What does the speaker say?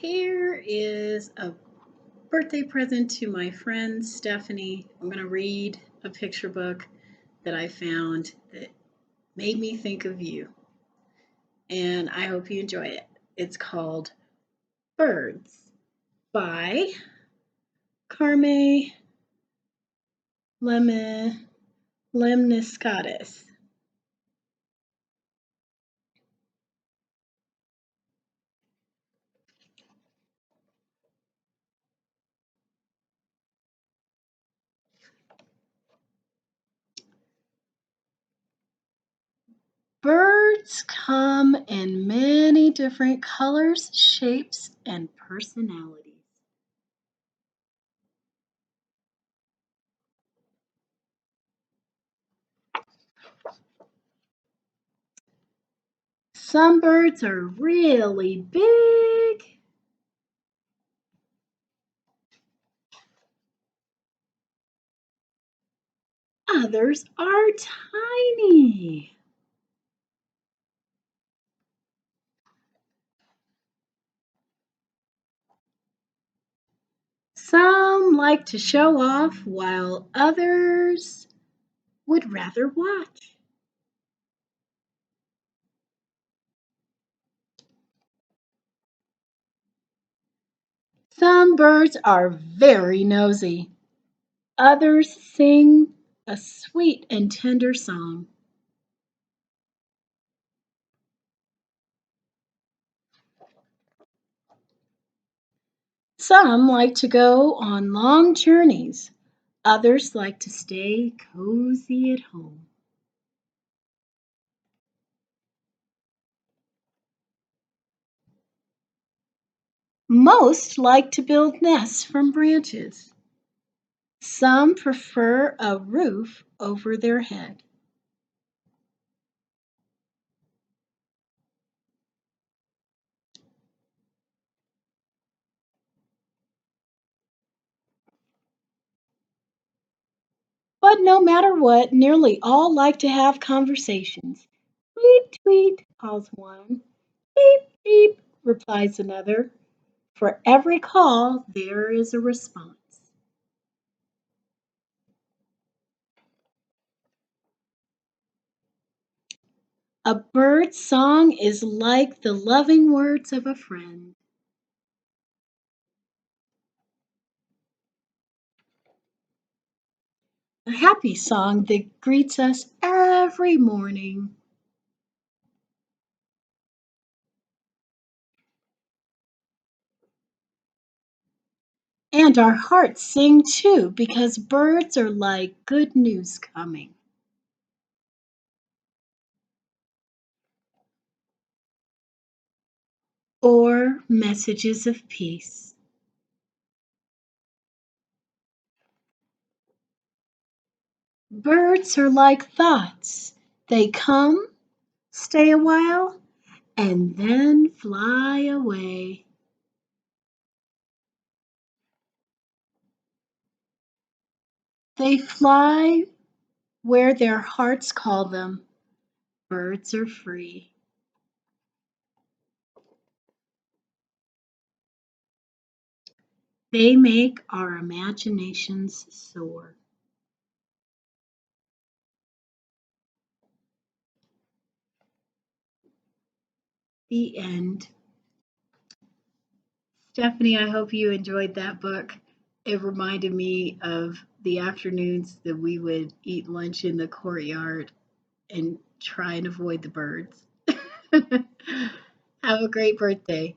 Here is a birthday present to my friend Stephanie. I'm going to read a picture book that I found that made me think of you, and I hope you enjoy it. It's called Birds by Carme Lemniscates. Birds come in many different colors, shapes, and personalities. Some birds are really big. Others are tiny. Some like to show off while others would rather watch. Some birds are very nosy. Others sing a sweet and tender song. Some like to go on long journeys. Others like to stay cozy at home. Most like to build nests from branches. Some prefer a roof over their head. But no matter what, nearly all like to have conversations. Tweet, tweet, calls one. Beep, beep, replies another. For every call, there is a response. A bird's song is like the loving words of a friend. A happy song that greets us every morning. And our hearts sing too because birds are like good news coming. Or messages of peace. Birds are like thoughts. They come, stay a while, and then fly away. They fly where their hearts call them. Birds are free. They make our imaginations soar. The end. Stephanie, I hope you enjoyed that book. It reminded me of the afternoons that we would eat lunch in the courtyard and try and avoid the birds. Have a great birthday.